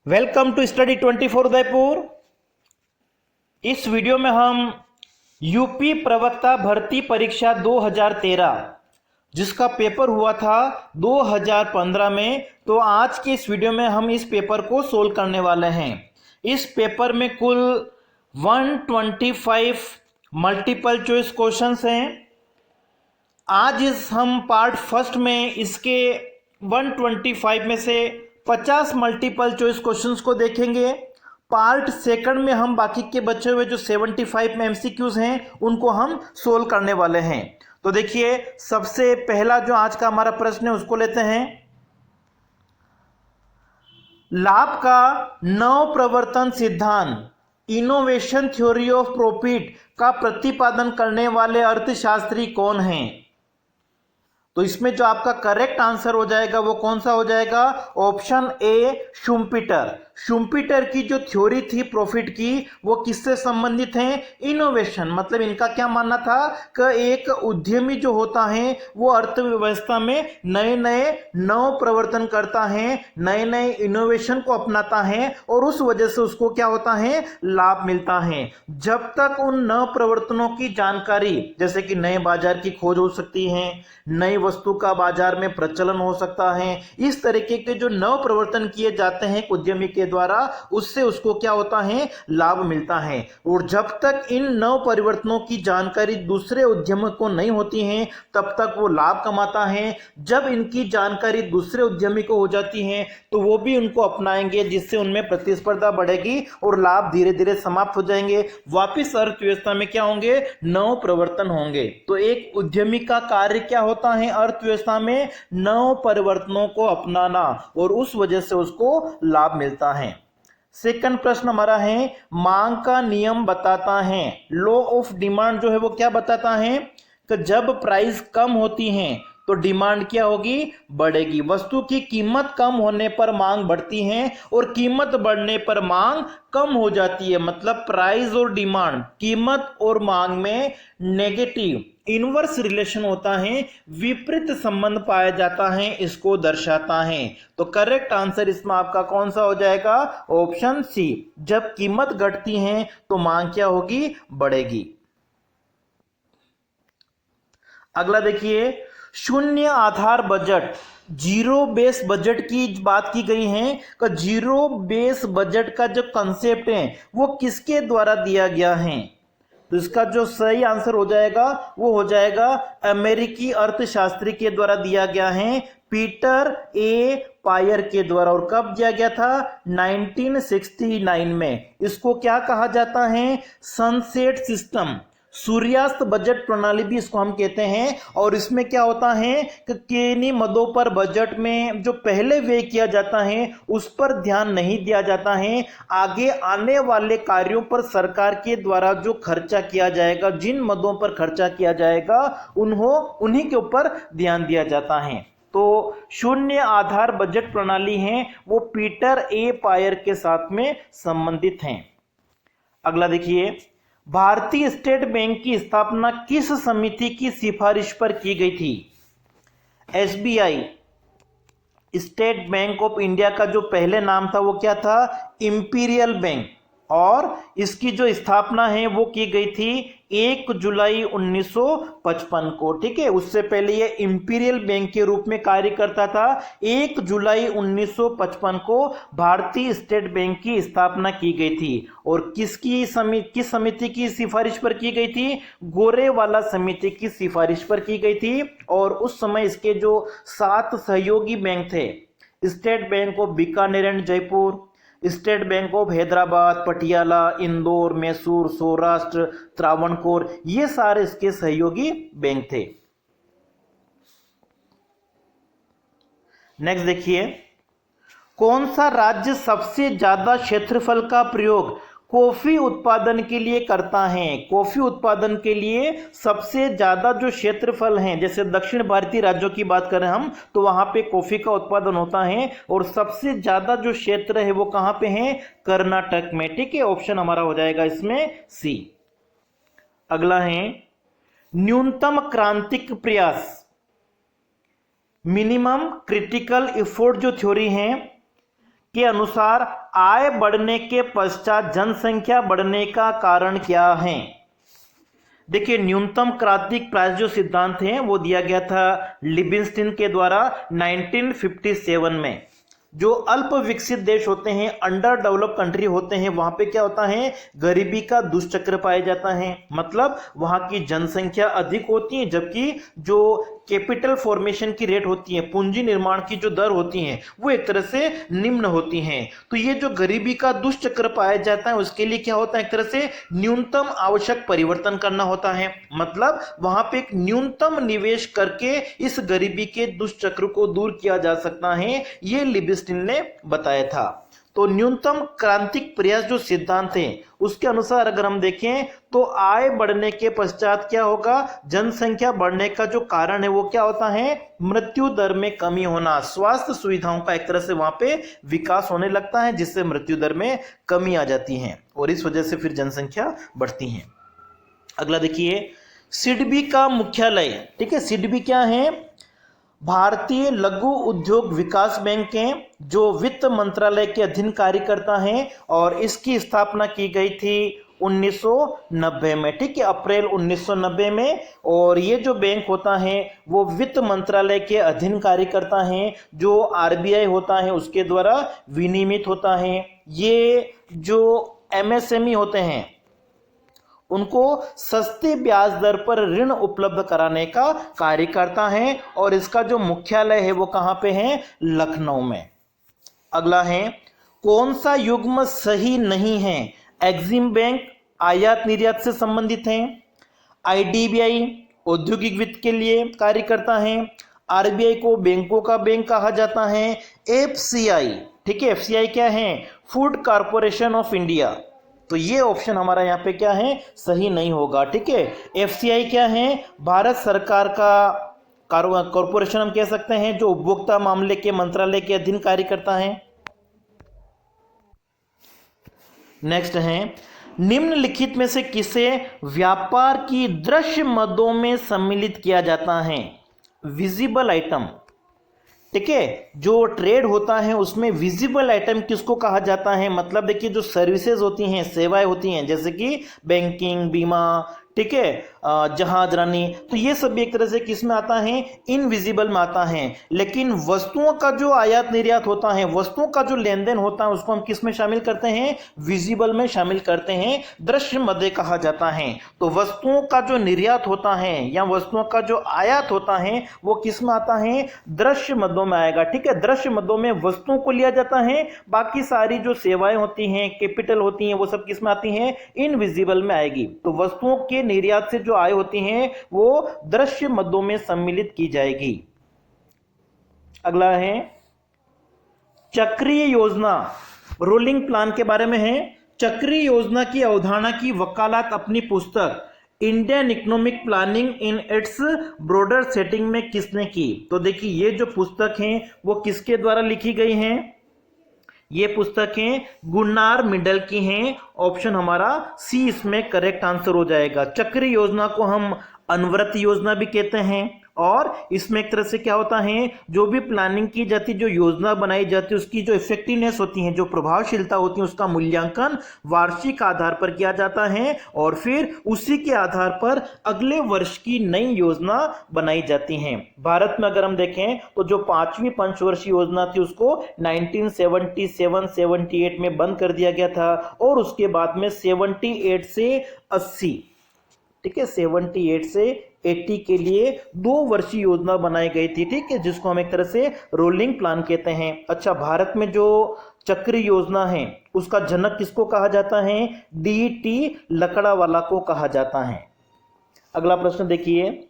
Welcome to study 24 Udaipur. इस video में हम यूपी प्रवक्ता भर्ती परीक्षा 2013 जिसका पेपर हुआ था 2015 में, तो आज के इस वीडियो में हम इस पेपर को सोल्व करने वाले हैं। इस पेपर में कुल 125 मल्टीपल चॉइस क्वेश्चंस हैं। आज हम पार्ट फर्स्ट में इसके 125 में से 50 मल्टीपल चॉइस क्वेश्चंस को देखेंगे। पार्ट सेकंड में हम बाकी के बचे हुए जो 75 में एमसीक्यूज हैं उनको हम सोल्व करने वाले हैं। तो देखिए, सबसे पहला जो आज का हमारा प्रश्न है उसको लेते हैं। लाभ का नव प्रवर्तन सिद्धांत इनोवेशन थ्योरी ऑफ प्रॉफिट का प्रतिपादन करने वाले अर्थशास्त्री कौन हैं? तो इसमें जो आपका करेक्ट आंसर हो जाएगा वो कौन सा हो जाएगा? Option A, Schumpeter. शुम्पीटर की जो थ्योरी थी प्रॉफिट की वो किससे संबंधित है? इनोवेशन। मतलब इनका क्या मानना था कि एक उद्यमी जो होता है वो अर्थव्यवस्था में नए नए नव प्रवर्तन करता है, नए नए इनोवेशन को अपनाता है और उस वजह से उसको क्या होता है? लाभ मिलता है। जब तक उन नव प्रवर्तनों की जानकारी, जैसे कि नए बाजार की खोज हो सकती है, नई वस्तु का बाजार में प्रचलन हो सकता है, इस तरीके के जो नव प्रवर्तन किए जाते हैं उद्यमी के द्वारा, उससे उसको क्या होता है? लाभ मिलता है। और जब तक इन नव परिवर्तनों की जानकारी दूसरे उद्यमी को नहीं होती है तब तक वो लाभ कमाता है। जब इनकी जानकारी दूसरे उद्यमी को हो जाती है तो वो भी उनको अपनाएंगे, जिससे उनमें प्रतिस्पर्धा बढ़ेगी और लाभ धीरे धीरे समाप्त हो जाएंगे। वापिस अर्थव्यवस्था में क्या होंगे? नव प्रवर्तन होंगे। तो एक उद्यमी का कार्य क्या होता है अर्थव्यवस्था में? नव परिवर्तनों को अपनाना, और उस वजह से उसको लाभ मिलता है। सेकंड प्रश्न हमारा है, मांग का नियम बताता है, लॉ ऑफ डिमांड जो है वो क्या बताता है कि जब प्राइस कम होती है तो डिमांड क्या होगी? बढ़ेगी। वस्तु की कीमत कम होने पर मांग बढ़ती है और कीमत बढ़ने पर मांग कम हो जाती है। मतलब प्राइस और डिमांड, कीमत और मांग में नेगेटिव इनवर्स रिलेशन होता है, विपरीत संबंध पाया जाता है, इसको दर्शाता है। तो करेक्ट आंसर इसमें आपका कौन सा हो जाएगा? Option C. जब कीमत घटती है तो मांग क्या होगी? बढ़ेगी। अगला देखिए, शून्य आधार बजट, जीरो बेस बजट की बात की गई है कि जीरो बेस बजट का जो कंसेप्ट है वो किसके द्वारा दिया गया है? तो इसका जो सही आंसर हो जाएगा वो हो जाएगा अमेरिकी अर्थशास्त्री के द्वारा दिया गया है, पीटर ए पायर के द्वारा। और कब दिया गया था? 1969 में। इसको क्या कहा जाता है? सनसेट सिस्टम, सूर्यास्त बजट प्रणाली भी इसको हम कहते हैं। और इसमें क्या होता है कि किन्हीं मदों पर बजट में जो पहले व्यय किया जाता है उस पर ध्यान नहीं दिया जाता है। आगे आने वाले कार्यों पर सरकार के द्वारा जो खर्चा किया जाएगा, जिन मदों पर खर्चा किया जाएगा उन्हीं के ऊपर ध्यान दिया जाता है। तो शून्य आधार बजट प्रणाली है वो पीटर ए पायर के साथ में संबंधित है। अगला देखिए, भारतीय स्टेट बैंक की स्थापना किस समिति की सिफारिश पर की गई थी? SBI, state bank of India का जो पहले नाम था वो क्या था? Imperial bank. और इसकी जो स्थापना है वो की गई थी 1 जुलाई 1955 को। ठीक है, उससे पहले ये इंपीरियल बैंक के रूप में कार्य करता था। 1 जुलाई 1955 को भारतीय स्टेट बैंक की स्थापना की गई थी। और किस समिति की सिफारिश पर की गई थी? गोरेवाला समिति की सिफारिश पर की गई थी। और उस समय इसके जो 7 सहयोगी बैंक थे, state bank of Bikaner and Jaipur, state bank of Hyderabad, Patiala, Indore, Mysore, Saurashtra, Travancore, ये सारे इसके सहयोगी बैंक थे। नेक्स्ट देखिए, कौन सा राज्य सबसे ज्यादा क्षेत्रफल का प्रयोग कॉफी उत्पादन के लिए करता है? कॉफी उत्पादन के लिए सबसे ज्यादा जो क्षेत्रफल है, जैसे दक्षिण भारतीय राज्यों की बात करें हम तो वहां पे कॉफी का उत्पादन होता है और सबसे ज्यादा जो क्षेत्र है वो कहां पे है? कर्नाटक में। ठीक है, ऑप्शन हमारा हो जाएगा इसमें सी। अगला है, न्यूनतम क्रांतिक प्रयास, मिनिमम क्रिटिकल एफर्ट जो थ्योरी है के अनुसार आय बढ़ने के पश्चात जनसंख्या बढ़ने का कारण क्या है? देखिए, न्यूनतम क्रांतिक प्राइस जो सिद्धांत है वो दिया गया था लिबिंस्टन के द्वारा 1957 में। जो अल्प विकसित देश होते हैं, अंडर डेवलप कंट्री होते हैं, वहां पे क्या होता है, गरीबी का दुष्चक्र पाया जाता है। मतलब वहां की जनसंख्या अधिक होती है, जबकि जो कैपिटल फॉर्मेशन की रेट होती है, पूंजी निर्माण की जो दर होती है, वो एक तरह से निम्न होती हैं। तो ये जो गरीबी का दुष्चक्र पाया जाता है, उसके लिए क्या होता है, एक तरह से न्यूनतम आवश्यक परिवर्तन करना होता है। मतलब वहां पे एक न्यूनतम निवेश करके इस गरीबी के दुष्चक्र को दूर किया जा सकता है, ये लिबिंस्टन ने बताया था। तो न्यूनतम क्रांतिक प्रयास जो सिद्धांत है उसके अनुसार अगर हम देखें तो आय बढ़ने के पश्चात क्या होगा, जनसंख्या बढ़ने का जो कारण है वो क्या होता है, मृत्यु दर में कमी होना, स्वास्थ्य सुविधाओं का एक तरह से वहां पे विकास होने लगता है, जिससे मृत्यु दर में कमी आ जाती है और इस वजह से फिर जनसंख्या बढ़ती है। अगला देखिए, सिडबी का मुख्यालय, ठीक है, सिडबी क्या है, भारतीय लघु उद्योग विकास बैंक है, जो वित्त मंत्रालय के अधीन कार्य करता है और इसकी स्थापना की गई थी 1990 में, ठीक है, अप्रैल 1990 में। और ये जो बैंक होता है वो वित्त मंत्रालय के अधीन कार्य करता है, जो आरबीआई होता है उसके द्वारा विनियमित होता है। ये जो एमएसएमई होते हैं उनको सस्ते ब्याज दर पर ऋण उपलब्ध कराने का कार्य करता है और इसका जो मुख्यालय है वो कहां पे है, लखनऊ में। अगला है, कौन सा युग्म सही नहीं है? एक्सिम बैंक आयात निर्यात से संबंधित है, आईडीबीआई औद्योगिक वित्त के लिए कार्य करता है, आरबीआई को बैंकों का बैंक कहा जाता है, एफसीआई, ठीक है, एफसीआई क्या है, फूड कॉर्पोरेशन ऑफ इंडिया। तो ये ऑप्शन हमारा यहाँ पे क्या है, सही नहीं होगा, ठीक है। एफसीआई क्या है, भारत सरकार का कॉर्पोरेशन हम कह सकते हैं, जो उपभोक्ता मामले के मंत्रालय के अधीन कार्य करता है। नेक्स्ट है, निम्नलिखित में से किसे व्यापार की दृश्य मदों में सम्मिलित किया जाता है? विजिबल आइटम, ठीक है, जो ट्रेड होता है उसमें विजिबल आइटम किसको कहा जाता है? मतलब देखिए, जो सर्विसेज होती हैं, सेवाएं होती हैं, जैसे कि बैंकिंग, बीमा, ठीक है, जहाज रानी, तो ये सब एक तरह से किस में आता है, इनविजिबल में आता है। लेकिन वस्तुओं का जो आयात निर्यात होता है, वस्तुओं का जो लेन देन होता है, उसको हम किस में शामिल करते हैं, विजिबल में शामिल करते हैं, दृश्य मदे कहा जाता है। तो वस्तुओं का जो निर्यात होता है या वस्तुओं का जो आयात होता है वो किस में आता है, दृश्य मदों में आएगा, ठीक है। दृश्य मदों में वस्तुओं को लिया जाता है, बाकी सारी जो सेवाएं होती हैं, कैपिटल होती हैं, वो सब किस में आती हैं, इनविजिबल में आएगी। तो वस्तुओं के निर्यात से जो आय होती हैं वो दृश्य मदों में सम्मिलित की जाएगी। अगला है, चक्रीय योजना, रोलिंग प्लान के बारे में है। चक्रीय योजना की अवधारणा की वकालत अपनी पुस्तक Indian economic planning in its broader setting में किसने की? तो देखिए, ये जो पुस्तक है वो किसके द्वारा लिखी गई है? ये पुस्तकें गुन्नार मिडल की हैं। ऑप्शन हमारा सी इसमें करेक्ट आंसर हो जाएगा। चक्रीय योजना को हम अनवरत योजना भी कहते हैं और इसमें एक तरह से क्या होता है, जो भी प्लानिंग की जाती, जो योजना बनाई जाती है, उसकी जो इफेक्टिवनेस होती है, जो प्रभावशीलता होती है, उसका मूल्यांकन वार्षिक आधार पर किया जाता है और फिर उसी के आधार पर अगले वर्ष की नई योजना बनाई जाती है। भारत में अगर हम देखें तो जो 5वीं पंचवर्षीय योजना थी उसको 1977-78 में बंद कर दिया गया था और उसके बाद में 78 से 80, ठीक है, 78 से 80 के लिए 2 वर्षीय योजना बनाई गई थी, ठीक है, जिसको हम एक तरह से रोलिंग प्लान कहते हैं। अच्छा, भारत में जो चक्रीय योजना है उसका जनक किसको कहा जाता है? डी.टी. लकड़ावाला को कहा जाता है। अगला प्रश्न देखिए,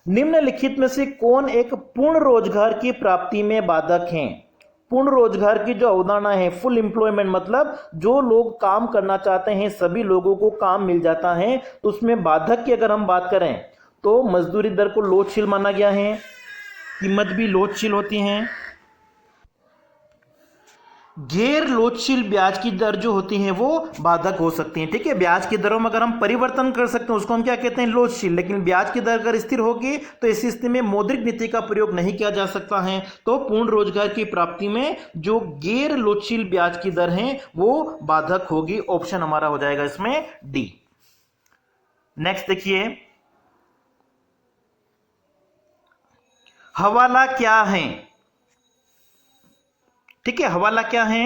निम्नलिखित में से कौन एक पूर्ण रोजगार की प्राप्ति में बाधक है? पूर्ण रोजगार की जो अवधारणा है, फुल एम्प्लॉयमेंट, मतलब जो लोग काम करना चाहते हैं सभी लोगों को काम मिल जाता है। तो उसमें बाधक की अगर हम बात करें तो मजदूरी दर को लोचशील माना गया है, कीमत भी लोचशील होती हैं। गैर लोचशील ब्याज की दर जो होती है वो बाधक हो सकती है। ठीक है, ब्याज की दरों में अगर हम परिवर्तन कर सकते हैं उसको हम क्या कहते हैं, लोचशील। लेकिन ब्याज की दर अगर स्थिर होगी तो इस स्थिति में मौद्रिक नीति का प्रयोग नहीं किया जा सकता है। तो पूर्ण रोजगार की प्राप्ति में जो गैर लोचशील ब्याज की दर है वो बाधक होगी। ऑप्शन हमारा हो जाएगा इसमें डी। नेक्स्ट देखिए, हवाला क्या है। ठीक है, हवाला क्या है,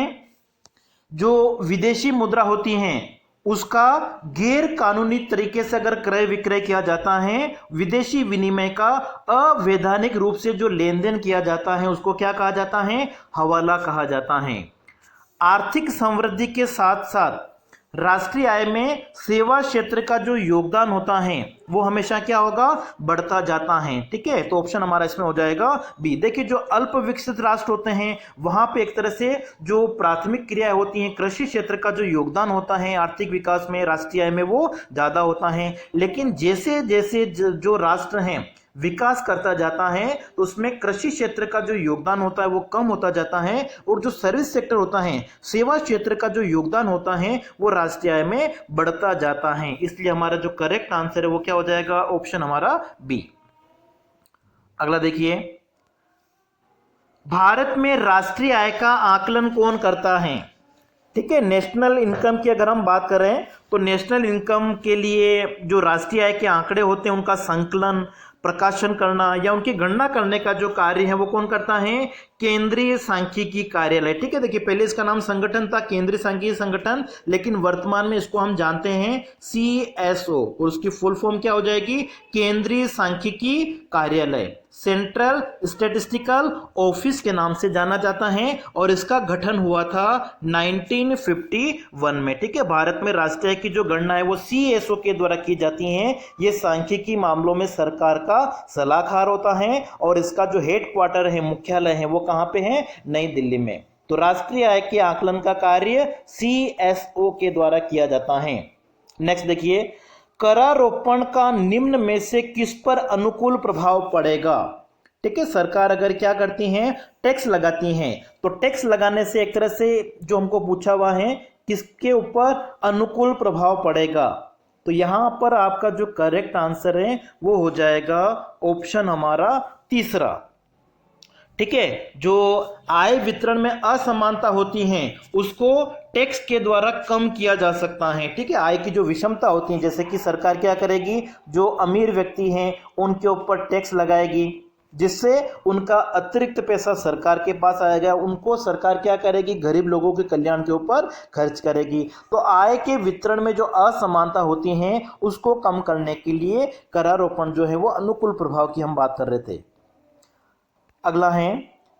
जो विदेशी मुद्रा होती हैं उसका गैर कानूनी तरीके से अगर क्रय विक्रय किया जाता है, विदेशी विनिमय का अवैधानिक रूप से जो लेन देन किया जाता है उसको क्या कहा जाता है, हवाला कहा जाता है। आर्थिक समृद्धि के साथ साथ राष्ट्रीय आय में सेवा क्षेत्र का जो योगदान होता है वो हमेशा क्या होगा, बढ़ता जाता है। ठीक है, तो ऑप्शन हमारा इसमें हो जाएगा बी। देखिए, जो अल्प विकसित राष्ट्र होते हैं वहां पे एक तरह से जो प्राथमिक क्रियाएं होती हैं, कृषि क्षेत्र का जो योगदान होता है आर्थिक विकास में, राष्ट्रीय आय में, वो ज्यादा होता है। लेकिन जैसे जैसे जो राष्ट्र हैं विकास करता जाता है तो उसमें कृषि क्षेत्र का जो योगदान होता है वो कम होता जाता है, और जो सर्विस सेक्टर होता है, सेवा क्षेत्र का जो योगदान होता है वो राष्ट्रीय आय में बढ़ता जाता है। इसलिए हमारा जो करेक्ट आंसर है वो क्या हो जाएगा, ऑप्शन हमारा बी। अगला देखिए, भारत में राष्ट्रीय आय का आकलन कौन करता है। ठीक है, नेशनल इनकम की अगर हम बात करें तो नेशनल इनकम के लिए जो राष्ट्रीय आय के आंकड़े होते हैं उनका संकलन, प्रकाशन करना या उनकी गणना करने का जो कार्य है वो कौन करता है, केंद्रीय सांख्यिकी कार्यालय। ठीक है, देखिए पहले इसका नाम संगठन था केंद्रीय सांख्यिकी संगठन, लेकिन वर्तमान में इसको हम जानते हैं CSO, और उसकी फुल फॉर्म क्या हो जाएगी, केंद्रीय सांख्यिकी कार्यालय, सेंट्रल स्टैटिस्टिकल ऑफिस के नाम से जाना जाता है। और इसका गठन हुआ था 1951 में। ठीक है, भारत में राष्ट्रीय की जो गणना है वो CSO के द्वारा की जाती है। ये सांख्यिकी मामलों में सरकार का सलाहकार होता है, और इसका जो हेड क्वार्टर है, मुख्यालय है, वो कहां पे है, नई दिल्ली में। तो राष्ट्रीय आय के आकलन का कार्य CSO के द्वारा किया जाता है। नेक्स्ट देखिए, करारोपण का निम्न में से किस पर अनुकूल प्रभाव पड़ेगा। ठीक है, सरकार अगर क्या करती हैं, टैक्स लगाती हैं, तो टैक्स लगाने से एक तरह से जो हमको पूछा हुआ है किसके ऊपर अनुकूल प्रभाव पड़ेगा, तो यहां पर आपका जो करेक्ट आंसर है वो हो जाएगा ऑप्शन हमारा तीसरा। ठीक है, जो आय वितरण में असमानता होती हैं उसको टैक्स के द्वारा कम किया जा सकता है। ठीक है, आय की जो विषमता होती है, जैसे कि सरकार क्या करेगी, जो अमीर व्यक्ति हैं उनके ऊपर टैक्स लगाएगी, जिससे उनका अतिरिक्त पैसा सरकार के पास आएगा, उनको सरकार क्या करेगी, गरीब लोगों के कल्याण के ऊपर खर्च करेगी। तो आय के वितरण में जो असमानता होती हैं उसको कम करने के लिए करारोपण जो है वो अनुकूल प्रभाव की हम बात कर रहे थे। अगला है,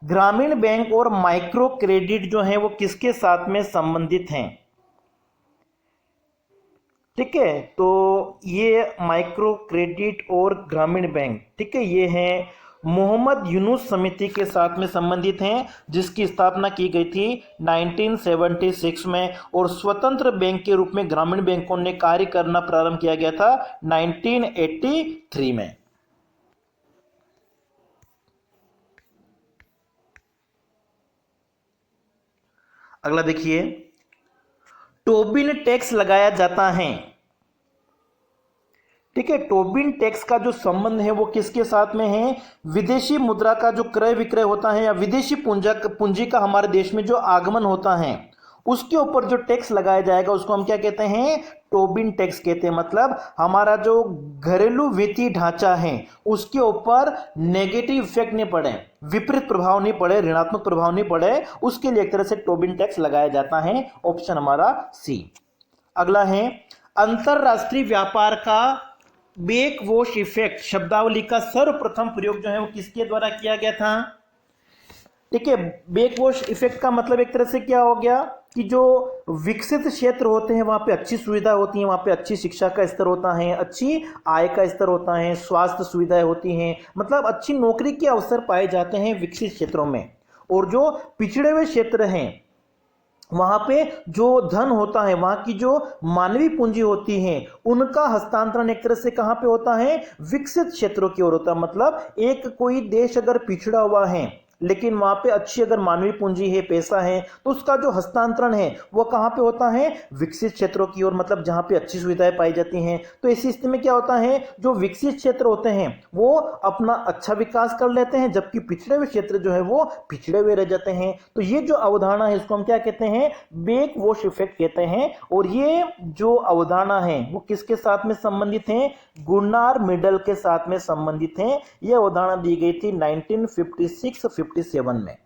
ग्रामीण बैंक और माइक्रो क्रेडिट जो है वो किसके साथ में संबंधित हैं। ठीक है, तो ये माइक्रो क्रेडिट और ग्रामीण बैंक, ठीक है, ये है मोहम्मद यूनुस समिति के साथ में संबंधित हैं, जिसकी स्थापना की गई थी 1976 में, और स्वतंत्र बैंक के रूप में ग्रामीण बैंकों ने कार्य करना प्रारंभ किया गया था 1983 में। अगला देखिए, टोबिन टैक्स लगाया जाता है। ठीक है, टोबिन टैक्स का जो संबंध है वो किसके साथ में है, विदेशी मुद्रा का जो क्रय विक्रय होता है या विदेशी पूंजी का हमारे देश में जो आगमन होता है उसके ऊपर जो टैक्स लगाया जाएगा उसको हम क्या कहते हैं, टोबिन टैक्स कहते हैं। मतलब हमारा जो घरेलू वित्तीय ढांचा है उसके ऊपर नेगेटिव इफेक्ट नहीं पड़े, विपरीत प्रभाव नहीं पड़े, ऋणात्मक प्रभाव नहीं पड़े, उसके लिए एक तरह से टोबिन टैक्स लगाया जाता है। ऑप्शन हमारा सी। अगला है, अंतरराष्ट्रीय व्यापार का बैकवॉश इफेक्ट शब्दावली का सर्वप्रथम प्रयोग जो है वो किसके द्वारा किया गया था। ठीक है, बैकवॉश इफेक्ट का मतलब एक तरह से क्या हो गया कि जो विकसित क्षेत्र होते हैं वहां पे अच्छी सुविधा होती है, वहां पे अच्छी शिक्षा का स्तर होता है, अच्छी आय का स्तर होता है, स्वास्थ्य सुविधाएं होती हैं, मतलब अच्छी नौकरी के अवसर पाए जाते हैं विकसित क्षेत्रों में। और जो पिछड़े हुए क्षेत्र हैं वहां पे जो धन होता है, वहां की जो मानवीय पूंजी होती है, उनका हस्तांतरण एक तरह से कहां पे होता है, विकसित क्षेत्रों की ओर होता है। मतलब एक कोई देश अगर पिछड़ा हुआ है, लेकिन वहां पे अच्छी अगर मानवीय पूंजी है, पैसा है, तो उसका जो हस्तांतरण है वो कहां पे होता है? विकसित क्षेत्रों की ओर, मतलब जहां पे अच्छी सुविधाएं पाई जाती हैं। तो ऐसी स्थिति में क्या होता है, जो विकसित क्षेत्र होते हैं वो अपना अच्छा विकास कर लेते हैं, जबकि पिछड़े हुए क्षेत्र जो है वो पिछड़े हुए रह जाते हैं। तो ये जो अवधारणा है इसको हम क्या कहते हैं? बैक वॉश इफेक्ट कहते हैं। और ये जो अवधारणा है वो किसके साथ में संबंधित है? गुनार मिडल के साथ में संबंधित है। यह अवधारणा दी गई थी 1956-57 में।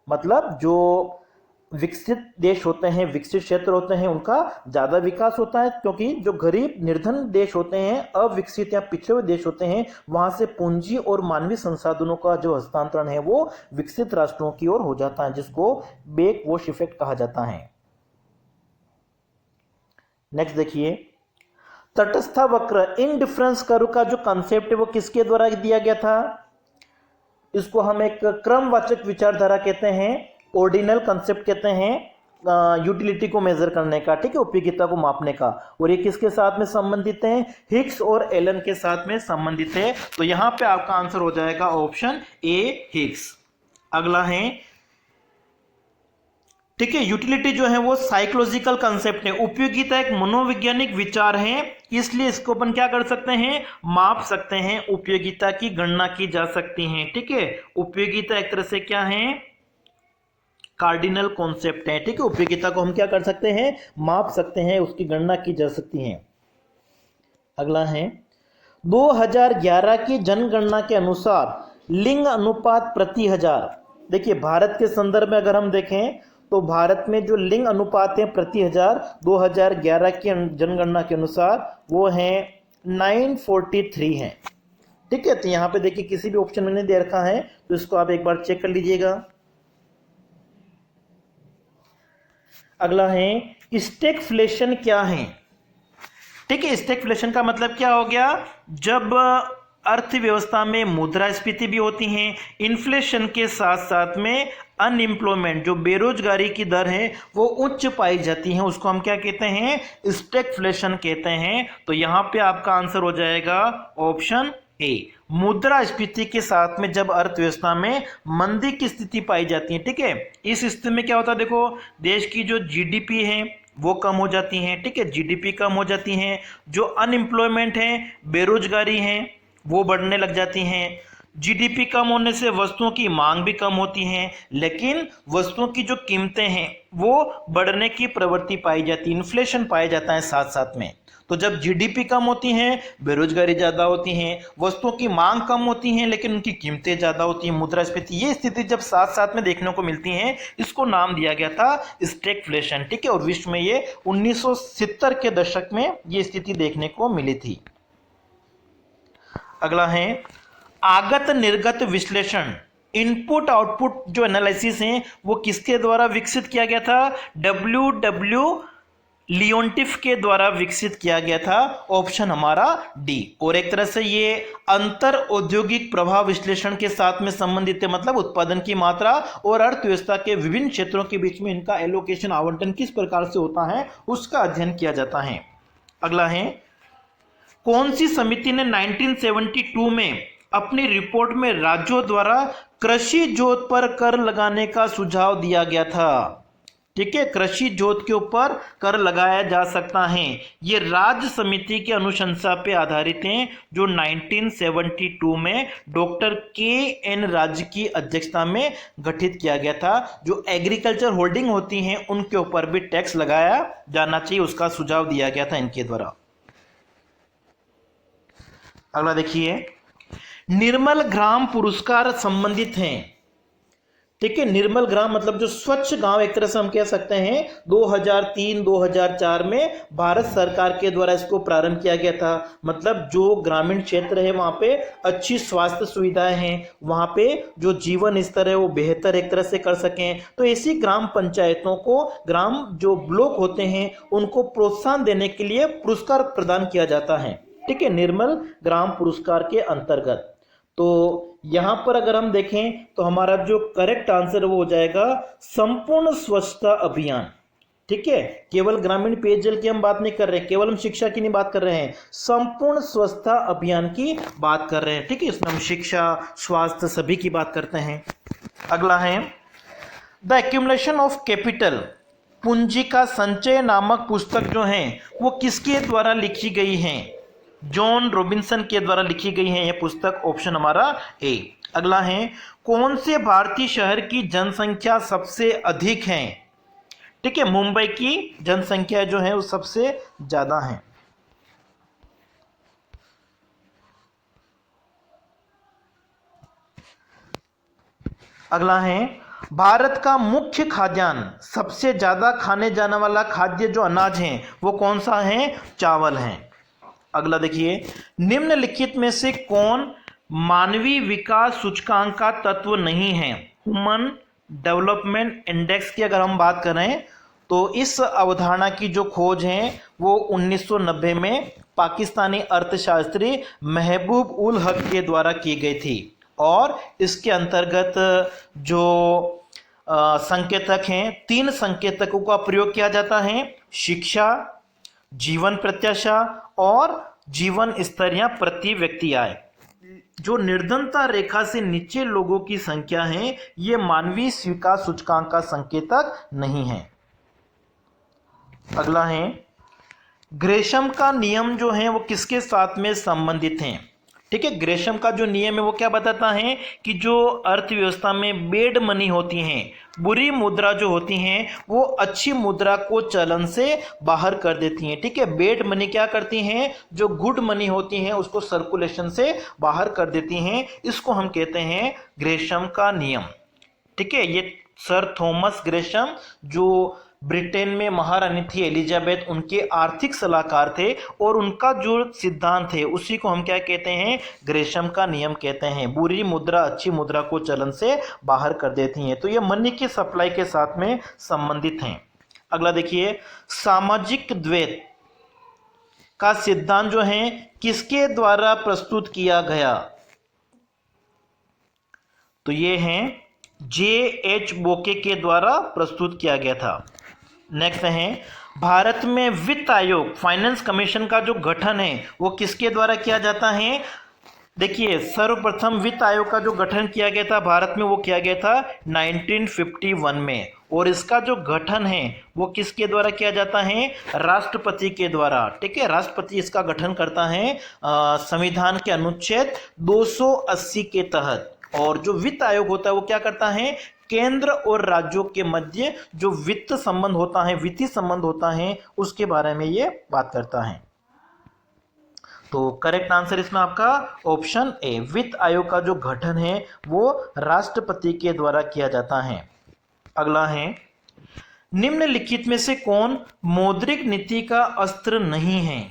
मतलब जो विकसित देश होते हैं, विकसित क्षेत्र होते हैं, उनका ज्यादा विकास होता है, क्योंकि जो गरीब निर्धन देश होते हैं, अविकसित या पिछड़े हुए देश होते हैं, वहां से पूंजी और मानवीय संसाधनों का जो हस्तांतरण है वो विकसित राष्ट्रों की ओर हो जाता है, जिसको बैक वॉश इफेक्ट कहा जाता है। नेक्स्ट देखिए, तटस्था वक्र, इनडिफरेंस कर्व का जो कंसेप्ट है वो किसके द्वारा दिया गया था? इसको हम एक क्रमवाचक विचारधारा कहते हैं, ऑर्डिनल कंसेप्ट कहते हैं, यूटिलिटी को मेजर करने का, ठीक है, उपयोगिता को मापने का। और ये किसके साथ में संबंधित है? हिग्स और एलन के साथ में संबंधित है। तो यहां पे आपका आंसर हो जाएगा ऑप्शन ए, हिग्स। अगला है, ठीक है, यूटिलिटी जो है वो साइकोलॉजिकल कंसेप्ट है। उपयोगिता एक मनोवैज्ञानिक विचार है, इसलिए इसको अपन क्या कर सकते हैं? माप सकते हैं, उपयोगिता की गणना की जा सकती है। ठीक है, उपयोगिता एक तरह से क्या है? कार्डिनल कॉन्सेप्ट है। ठीक है, उपयोगिता को हम क्या कर सकते हैं? माप सकते हैं, उसकी गणना की जा सकती है। अगला है, 2011 की जनगणना के अनुसार लिंग अनुपात प्रति हजार। देखिए, भारत के संदर्भ में अगर हम देखें तो भारत में जो लिंग अनुपात है प्रति हजार 2011 की जनगणना के अनुसार वो है 943 है। ठीक है, तो यहां पे देखिए किसी भी ऑप्शन में नहीं दे रखा है, तो इसको आप एक बार चेक कर लीजिएगा। अगला है, स्टैगफ्लेशन क्या है? ठीक है, स्टैगफ्लेशन का मतलब क्या हो गया? जब अर्थव्यवस्था में मुद्रास्फीति भी होती है, इन्फ्लेशन के साथ साथ में अनएम्प्लॉयमेंट, जो बेरोजगारी की दर है वो उच्च पाई जाती है, उसको हम क्या कहते हैं? स्टैगफ्लेशन कहते हैं। तो यहां पे आपका आंसर हो जाएगा ऑप्शन ए, मुद्रास्फीति के साथ में जब अर्थव्यवस्था में मंदी की स्थिति पाई जाती है। ठीक है, इस स्थिति में क्या होता है? देखो, देश की जो जीडीपी है वो कम हो जाती है। ठीक है, जीडीपी कम हो जाती है, जो अनएम्प्लॉयमेंट है, बेरोजगारी है, वो बढ़ने लग जाती हैं। जीडीपी कम होने से वस्तुओं की मांग भी कम होती है, लेकिन वस्तुओं की जो कीमतें हैं वो बढ़ने की प्रवृत्ति पाई जाती है, इन्फ्लेशन पाया जाता है साथ साथ में। तो जब जीडीपी कम होती है, बेरोजगारी ज्यादा होती है, वस्तुओं की मांग कम होती है लेकिन उनकी कीमतें ज्यादा होती हैं, मुद्रास्फीति, ये स्थिति जब साथ साथ में देखने को मिलती है, इसको नाम दिया गया था स्टैगफ्लेशन। ठीक है, और विश्व में ये 1970 के दशक में ये स्थिति देखने को मिली थी। अगला है, आगत निर्गत विश्लेषण, इनपुट आउटपुट जो एनालिसिस है वो किसके द्वारा विकसित किया गया था? डब्ल्यू लियोन्टिफ के द्वारा विकसित किया गया था। ऑप्शन हमारा डी। और एक तरह से ये अंतर औद्योगिक प्रभाव विश्लेषण के साथ में संबंधित है, मतलब उत्पादन की मात्रा और अर्थव्यवस्था के विभिन्न क्षेत्रों के बीच में इनका एलोकेशन, आवंटन किस प्रकार से होता है उसका अध्ययन किया जाता है। अगला है, कौन सी समिति ने 1972 में अपनी रिपोर्ट में राज्यों द्वारा कृषि जोत पर कर लगाने का सुझाव दिया गया था? ठीक है, कृषि जोत के ऊपर कर लगाया जा सकता है। ये राज्य समिति की अनुशंसा पे आधारित हैं, जो 1972 में डॉक्टर के.एन. राज्य की अध्यक्षता में गठित किया गया था। जो एग्रीकल्चर होल्डिंग होती हैं उनके ऊपर भी टैक्स लगाया जाना चाहिए, उसका सुझाव दिया गया था इनके द्वारा। अगला देखिए, निर्मल ग्राम पुरस्कार संबंधित हैं। ठीक है, निर्मल ग्राम मतलब जो स्वच्छ गांव, एक तरह से हम कह सकते हैं 2003-2004 में भारत सरकार के द्वारा इसको प्रारंभ किया गया था। मतलब जो ग्रामीण क्षेत्र है वहां पे अच्छी स्वास्थ्य सुविधाएं हैं, वहां पे जो जीवन स्तर है वो बेहतर एक तरह से कर सकें। तो ऐसी ग्राम पंचायतों को, ग्राम जो ब्लॉक होते हैं उनको प्रोत्साहन देने के लिए पुरस्कार प्रदान किया जाता है। ठीक है, निर्मल ग्राम पुरस्कार के अंतर्गत। तो यहां पर अगर हम देखें तो हमारा जो करेक्ट आंसर वो हो जाएगा संपूर्ण स्वच्छता अभियान। ठीक है, केवल ग्रामीण पेयजल की हम बात नहीं कर रहे, केवल हम शिक्षा की नहीं बात कर रहे हैं, संपूर्ण स्वच्छता अभियान की बात कर रहे हैं। ठीक है, इसमें हम शिक्षा, स्वास्थ्य सभी की बात करते हैं। अगला है द एक्यूमुलेशन ऑफ कैपिटल, पूंजी का संचय नामक पुस्तक जो है वो किसके द्वारा लिखी गई है? जॉन रॉबिन्सन के द्वारा लिखी गई है यह पुस्तक, ऑप्शन हमारा ए। अगला है कौन से भारतीय शहर की जनसंख्या सबसे अधिक है? ठीक है, मुंबई की जनसंख्या जो है वो सबसे ज्यादा है। अगला है भारत का मुख्य खाद्यान्न, सबसे ज्यादा खाने जाने वाला खाद्य जो अनाज है वो कौन सा है? चावल है। अगला देखिए, निम्नलिखित में से कौन मानवीय विकास सूचकांक का तत्व नहीं है? ह्यूमन डेवलपमेंट इंडेक्स की अगर हम बात करें तो इस अवधारणा की जो खोज है वो 1990 में पाकिस्तानी अर्थशास्त्री महबूब उल हक के द्वारा की गई थी और इसके अंतर्गत जो संकेतक हैं, 3 संकेतकों का प्रयोग किया जाता है: शिक्षा, जीवन प्रत्याशा और जीवन स्तर या प्रति व्यक्ति आय। जो निर्धनता रेखा से नीचे लोगों की संख्या है ये मानवीय विकास सूचकांक का संकेतक नहीं है। अगला है ग्रेशम का नियम जो है वो किसके साथ में संबंधित है? ठीक है, ग्रेशम का जो नियम है वो क्या बताता है कि जो अर्थव्यवस्था में बेड मनी होती हैं, बुरी मुद्रा जो होती हैं वो अच्छी मुद्रा को चलन से बाहर कर देती हैं। ठीक है, बेड मनी क्या करती हैं? जो गुड मनी होती हैं उसको सर्कुलेशन से बाहर कर देती हैं। इसको हम कहते हैं ग्रेशम का नियम। ठीक है, ये सर थॉमस ग्रेशम जो ब्रिटेन में महारानी थी एलिजाबेथ, उनके आर्थिक सलाहकार थे और उनका जो सिद्धांत है उसी को हम क्या कहते हैं? ग्रेशम का नियम कहते हैं। बुरी मुद्रा अच्छी मुद्रा को चलन से बाहर कर देती हैं। तो ये मनी की सप्लाई के साथ में संबंधित हैं। अगला देखिए, सामाजिक द्वैत का सिद्धांत जो है किसके द्वारा प्रस्तुत किया गया? तो ये है J.H. बोके के द्वारा प्रस्तुत किया गया था। नेक्स्ट है भारत में वित्त आयोग, फाइनेंस कमीशन का जो गठन है वो किसके द्वारा किया जाता है? देखिए, सर्वप्रथम वित्त आयोग का जो गठन किया गया था भारत में वो किया गया था 1951 में और इसका जो गठन है वो किसके द्वारा किया जाता है? राष्ट्रपति के द्वारा। ठीक है, राष्ट्रपति इसका गठन करता है संविधान के अनुच्छेद 280 के तहत। और जो वित्त आयोग होता है वो क्या करता है? केंद्र और राज्यों के मध्य जो वित्त संबंध होता है, वित्तीय संबंध होता है, उसके बारे में ये बात करता है। तो करेक्ट आंसर इसमें आपका ऑप्शन ए, वित्त आयोग का जो गठन है वो राष्ट्रपति के द्वारा किया जाता है। अगला है निम्नलिखित में से कौन मौद्रिक नीति का अस्त्र नहीं है?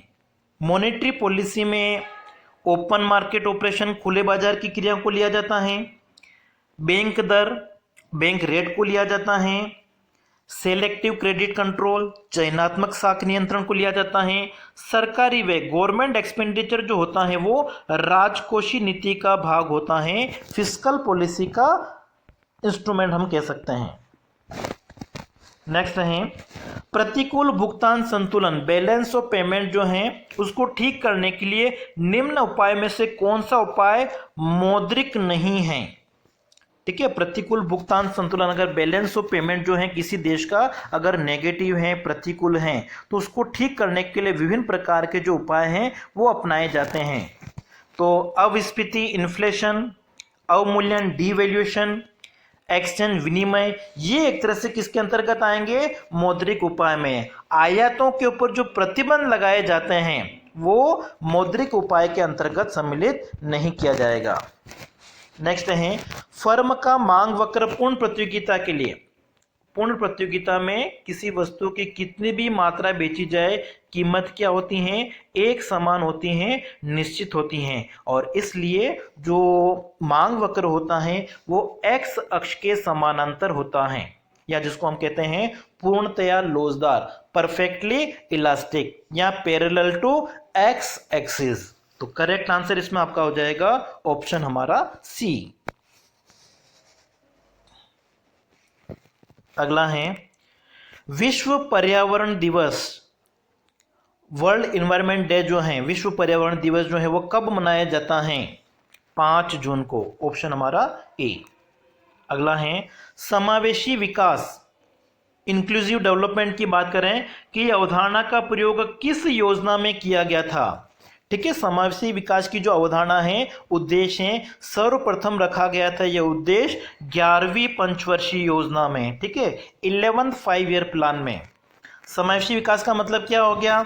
मॉनेटरी पॉलिसी में ओपन मार्केट ऑपरेशन, खुले बाजार की क्रिया को लिया जाता है, बैंक दर, बैंक रेट को लिया जाता है, सेलेक्टिव क्रेडिट कंट्रोल, चयनात्मक साख नियंत्रण को लिया जाता है, सरकारी व्यय, गवर्नमेंट एक्सपेंडिचर जो होता है वो राजकोषीय नीति का भाग होता है, फिस्कल पॉलिसी का इंस्ट्रूमेंट हम कह सकते हैं। नेक्स्ट है प्रतिकूल भुगतान संतुलन, बैलेंस ऑफ पेमेंट जो है उसको ठीक करने के लिए निम्न उपाय में से कौन सा उपाय मौद्रिक नहीं है? ठीक है, प्रतिकूल भुगतान संतुलन, अगर बैलेंस ऑफ पेमेंट जो है किसी देश का अगर नेगेटिव है, प्रतिकूल है, तो उसको ठीक करने के लिए विभिन्न प्रकार के जो उपाय हैं वो अपनाए जाते हैं। तो अविस्फीति, इन्फ्लेशन, अवमूल्यन, डीवैल्यूएशन, एक्सचेंज, विनिमय, ये एक तरह से किसके अंतर्गत आएंगे? मौद्रिक उपाय में। आयातों के ऊपर जो प्रतिबंध लगाए जाते हैं वो मौद्रिक उपाय के अंतर्गत सम्मिलित नहीं किया जाएगा। नेक्स्ट है फर्म का मांग वक्र पूर्ण प्रतियोगिता के लिए। पूर्ण प्रतियोगिता में किसी वस्तु की कितनी भी मात्रा बेची जाए, कीमत क्या होती हैं? एक समान होती हैं, निश्चित होती हैं, और इसलिए जो मांग वक्र होता है वो एक्स अक्ष के समानांतर होता है, या जिसको हम कहते हैं पूर्णतया लोचदार, परफेक्टली इलास्टिक, या पैरेलल टू एक्स एक्सिस। तो करेक्ट आंसर इसमें आपका हो जाएगा ऑप्शन हमारा सी। अगला है विश्व पर्यावरण दिवस, वर्ल्ड इन्वायरमेंट डे जो है, विश्व पर्यावरण दिवस जो है वो कब मनाया जाता है? 5 जून को, ऑप्शन हमारा ए। अगला है समावेशी विकास, इंक्लूसिव डेवलपमेंट की बात करें कि अवधारणा का प्रयोग किस योजना में किया गया था। ठीक है, समावेशी विकास की जो अवधारणा है, उद्देश्य है, सर्वप्रथम रखा गया था यह उद्देश्य 11वीं पंचवर्षीय योजना में। ठीक है, 11th 5 ईयर प्लान में। समावेशी विकास का मतलब क्या हो गया?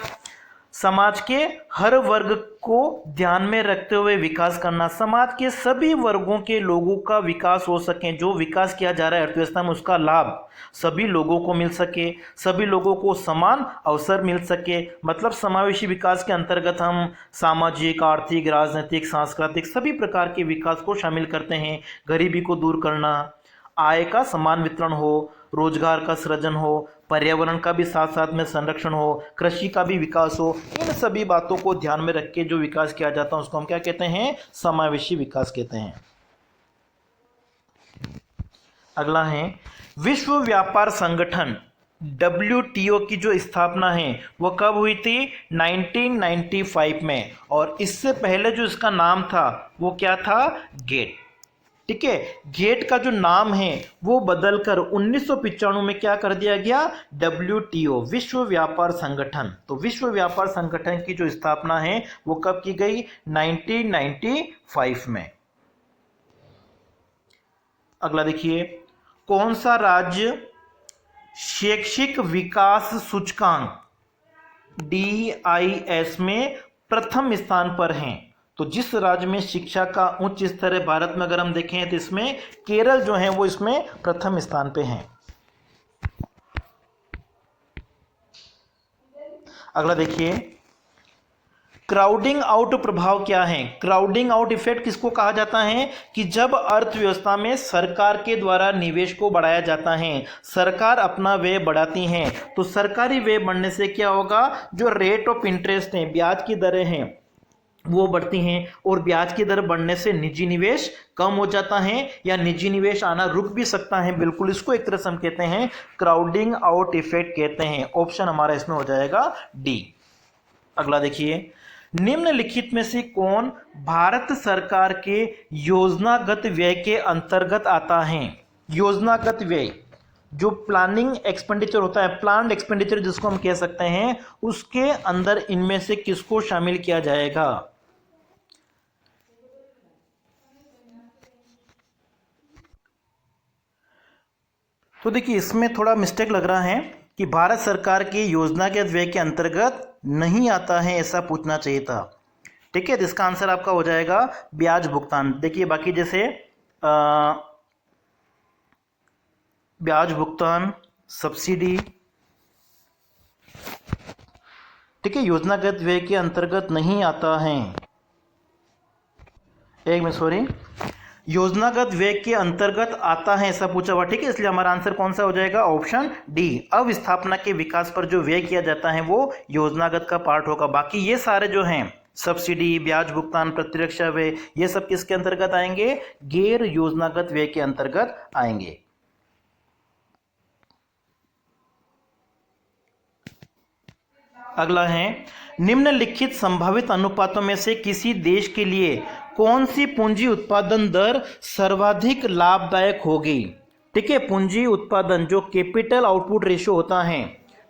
समाज के हर वर्ग को ध्यान में रखते हुए विकास करना, समाज के सभी वर्गों के लोगों का विकास हो सके, जो विकास किया जा रहा है अर्थव्यवस्था में उसका लाभ सभी लोगों को मिल सके, सभी लोगों को समान अवसर मिल सके। मतलब समावेशी विकास के अंतर्गत हम सामाजिक, आर्थिक, राजनीतिक, सांस्कृतिक सभी प्रकार के विकास को शामिल करते हैं। गरीबी को दूर करना, आय का समान वितरण हो, रोजगार का सृजन हो, पर्यावरण का भी साथ साथ में संरक्षण हो, कृषि का भी विकास हो, इन सभी बातों को ध्यान में रख के जो विकास किया जाता है उसको हम क्या कहते हैं? समावेशी विकास कहते हैं। अगला है विश्व व्यापार संगठन WTO की जो स्थापना है वो कब हुई थी? 1995 में। और इससे पहले जो इसका नाम था वो क्या था? गेट। ठीक है, गेट का जो नाम है वो बदलकर 1995 में क्या कर दिया गया? WTO, विश्व व्यापार संगठन। तो विश्व व्यापार संगठन की जो स्थापना है वो कब की गई? 1995 में। अगला देखिए, कौन सा राज्य शैक्षिक विकास सूचकांक DIS में प्रथम स्थान पर है? तो जिस राज्य में शिक्षा का उच्च स्तर है भारत में अगर हम देखें तो इसमें केरल जो है वो इसमें प्रथम स्थान पे है। अगला देखिए, क्राउडिंग आउट प्रभाव क्या है? क्राउडिंग आउट इफेक्ट किसको कहा जाता है? कि जब अर्थव्यवस्था में सरकार के द्वारा निवेश को बढ़ाया जाता है, सरकार अपना व्यय बढ़ाती है, तो सरकारी व्यय बढ़ने से क्या होगा? जो रेट ऑफ इंटरेस्ट है, ब्याज की दरें हैं वो बढ़ती हैं, और ब्याज की दर बढ़ने से निजी निवेश कम हो जाता है या निजी निवेश आना रुक भी सकता है। बिल्कुल, इसको एक तरह से हम कहते हैं क्राउडिंग आउट इफेक्ट कहते हैं। ऑप्शन हमारा इसमें हो जाएगा डी। अगला देखिए, निम्नलिखित में से कौन भारत सरकार के योजनागत व्यय के अंतर्गत आता है? योजनागत व्यय जो प्लानिंग एक्सपेंडिचर होता है, प्लान्ड एक्सपेंडिचर जिसको हम कह सकते हैं, उसके अंदर इनमें से किसको शामिल किया जाएगा? तो देखिए, इसमें थोड़ा मिस्टेक लग रहा है कि भारत सरकार की योजना के व्यय के अंतर्गत नहीं आता है, ऐसा पूछना चाहिए था। ठीक है, तो इसका आंसर आपका हो जाएगा ब्याज भुगतान। देखिए, बाकी जैसे ब्याज भुगतान, सब्सिडी, ठीक है, योजनागत व्यय के अंतर्गत नहीं आता है। एक मिनट, सॉरी, योजनागत व्यय के अंतर्गत आता है ऐसा पूछा हुआ। ठीक है, इसलिए हमारा आंसर कौन सा हो जाएगा? Option D. अवस्थापना के विकास पर जो व्यय किया जाता है वो योजनागत का पार्ट होगा। बाकी ये सारे जो हैं सब्सिडी, ब्याज भुगतान, प्रतिरक्षा व्यय, ये सब किसके अंतर्गत आएंगे? गैर योजनागत व्यय के अंतर्गत आएंगे। अगला है, निम्नलिखित संभावित अनुपातों में से किसी देश के लिए कौन सी पूंजी उत्पादन दर सर्वाधिक लाभदायक होगी? ठीक है, पूंजी उत्पादन जो कैपिटल आउटपुट रेशियो होता है,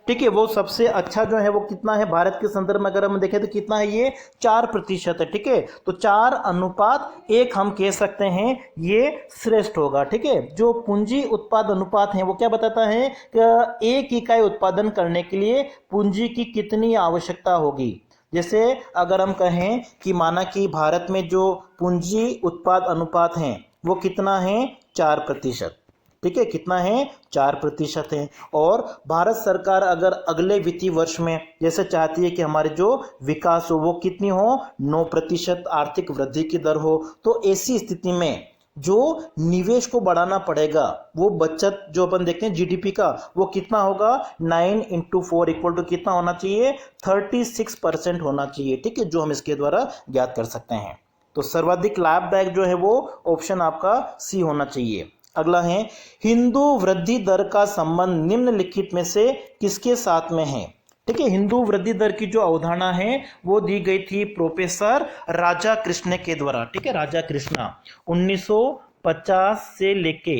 ठीक है, वो सबसे अच्छा जो है वो कितना है? भारत के संदर्भ में अगर हम देखें तो कितना है? ये 4% है। ठीक है, तो 4:1 हम कह सकते हैं ये श्रेष्ठ होगा। ठीक है, जो पूंजी उत्पाद अनुपात है वो क्या बताता है कि एक इकाई उत्पादन करने के लिए पूंजी की कितनी आवश्यकता होगी। जैसे अगर हम कहें कि माना कि भारत में जो पूंजी उत्पाद अनुपात है वो कितना है? 4%। ठीक है, कितना है? 4% है। और भारत सरकार अगर अगले वित्तीय वर्ष में जैसे चाहती है कि हमारे जो विकास हो वो कितनी हो? 9% आर्थिक वृद्धि की दर हो, तो ऐसी स्थिति में जो निवेश को बढ़ाना पड़ेगा वो बचत जो अपन देखते हैं GDP का वो कितना होगा? 9 × 4 इक्वल टू कितना होना चाहिए? 36% होना चाहिए। ठीक है, जो हम इसके द्वारा ज्ञात कर सकते हैं। तो सर्वाधिक लाभदायक जो है वो ऑप्शन आपका सी होना चाहिए। अगला है, हिंदू वृद्धि दर का संबंध निम्नलिखित में से किसके साथ में है? ठीक है, हिंदू वृद्धि दर की जो अवधारणा है वो दी गई थी प्रोफेसर राजा कृष्ण के द्वारा। ठीक है, राजा कृष्णा 1950 से लेके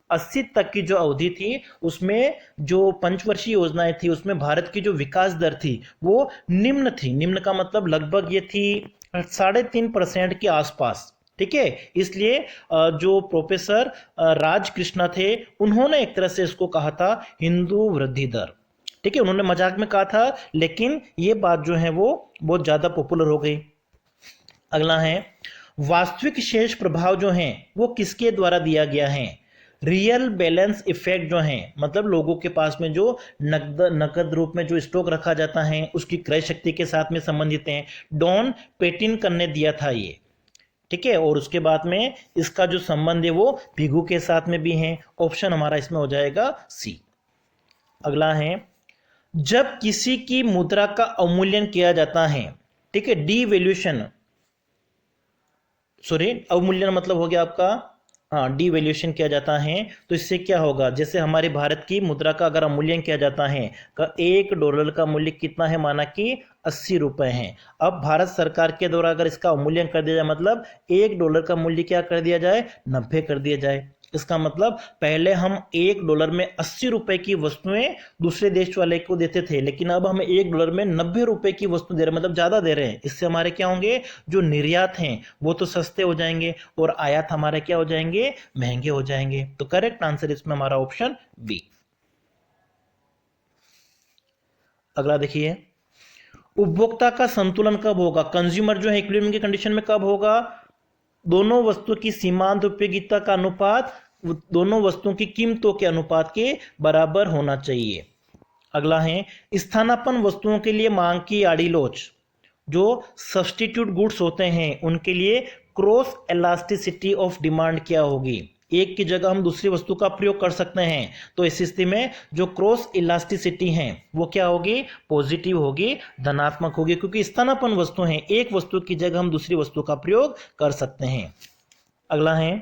1980 तक की जो अवधि थी उसमें जो पंचवर्षीय योजनाएं थी उसमें भारत की जो विकास दर थी वो निम्न थी। निम्न का मतलब लगभग ये थी 3.5% के आसपास। ठीक है, इसलिए जो प्रोफेसर राजकृष्णा थे उन्होंने एक तरह से इसको कहा था हिंदू वृद्धि दर। ठीक है, उन्होंने मजाक में कहा था, लेकिन ये बात जो है वो बहुत ज्यादा पॉपुलर हो गई। अगला है, वास्तविक शेष प्रभाव जो है वो किसके द्वारा दिया गया है? रियल बैलेंस इफेक्ट जो है, मतलब लोगों के पास में जो नकद रूप में जो स्टॉक रखा जाता है उसकी क्रय शक्ति के साथ में संबंधित है। डॉन पेटिनकर ने दिया था ये। ठीक है, और उसके बाद में इसका जो संबंध है वो पिगू के साथ में भी है। ऑप्शन हमारा इसमें हो जाएगा सी। अगला है, जब किसी की मुद्रा का अवमूल्यन किया जाता है, ठीक है, डीवैल्यूएशन, सॉरी अवमूल्यन मतलब हो गया आपका, हाँ, डीवैल्यूएशन किया जाता है, तो इससे क्या होगा? जैसे हमारे भारत की मुद्रा का अगर अवमूल्यन किया जाता है का $1 का मूल्य कितना है? माना कि 80 रुपए है। अब भारत सरकार के द्वारा अगर इसका अवमूल्यन कर दिया जाए, मतलब $1 का मूल्य क्या कर दिया जाए? 90 कर दिया जाए। इसका मतलब पहले हम $1 में 80 रुपए की वस्तुएं दूसरे देश वाले को देते थे, लेकिन अब हम $1 में 90 रुपए की वस्तु दे रहे हैं, मतलब ज्यादा दे रहे हैं। इससे हमारे क्या होंगे? जो निर्यात हैं वो तो सस्ते हो जाएंगे और आयात हमारे क्या हो जाएंगे? महंगे हो जाएंगे। तो करेक्ट आंसर इसमें हमारा ऑप्शन बी। अगला देखिए, उपभोक्ता का संतुलन कब होगा? कंज्यूमर जो है इक्विलिब्रियम की कंडीशन में कब होगा? दोनों वस्तुओं की सीमांत उपयोगिता का अनुपात दोनों वस्तुओं की कीमतों के अनुपात के बराबर होना चाहिए। अगला है, स्थानापन्न वस्तुओं के लिए मांग की आड़ी लोच, जो सब्स्टिट्यूट गुड्स होते हैं उनके लिए क्रॉस इलास्टिसिटी ऑफ डिमांड क्या होगी? एक की जगह हम दूसरी वस्तु का प्रयोग कर सकते हैं, तो इस स्थिति में जो क्रॉस इलास्टिसिटी है वो क्या होगी? पॉजिटिव होगी, धनात्मक होगी, क्योंकि स्थानापन्न वस्तु है, एक वस्तु की जगह हम दूसरी वस्तु का प्रयोग कर सकते हैं। अगला है,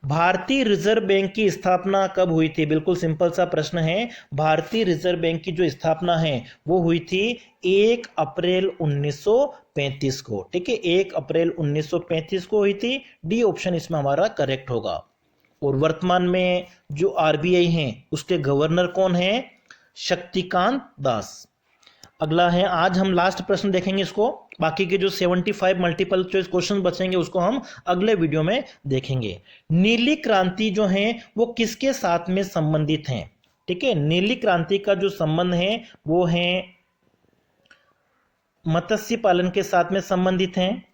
भारतीय रिजर्व बैंक की स्थापना कब हुई थी? बिल्कुल सिंपल सा प्रश्न है। भारतीय रिजर्व बैंक की जो स्थापना है वो हुई थी 1 अप्रैल 1935 को। ठीक है, 1 अप्रैल 1935 को हुई थी। डी ऑप्शन इसमें हमारा करेक्ट होगा। और वर्तमान में जो आरबीआई है उसके गवर्नर कौन है? शक्तिकांत दास। अगला है, आज हम लास्ट प्रश्न देखेंगे इसको, बाकी के जो 75 मल्टीपल चॉइस क्वेश्चन बचेंगे उसको हम अगले वीडियो में देखेंगे। नीली क्रांति जो है वो किसके साथ में संबंधित है? ठीक है, नीली क्रांति का जो संबंध है वो है मत्स्य पालन के साथ में संबंधित है,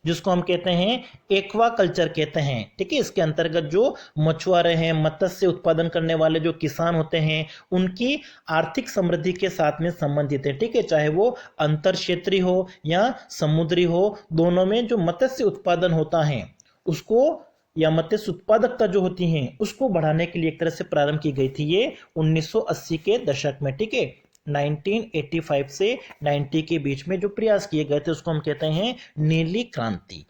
जिसको हम कहते हैं एक्वा कल्चर कहते हैं। ठीक है, इसके अंतर्गत जो मछुआरे हैं, मत्स्य उत्पादन करने वाले जो किसान होते हैं, उनकी आर्थिक समृद्धि के साथ में संबंधित है। ठीक है, चाहे वो अंतर क्षेत्रीय हो या समुद्री हो, दोनों में जो मत्स्य उत्पादन होता है उसको या मत्स्य उत्पादकता जो होती है उसको बढ़ाने के लिए एक तरह से प्रारंभ की गई थी ये 1980 के दशक में। ठीक है, 1985 से 90 के बीच में जो प्रयास किए गए थे उसको हम कहते हैं नीली क्रांति।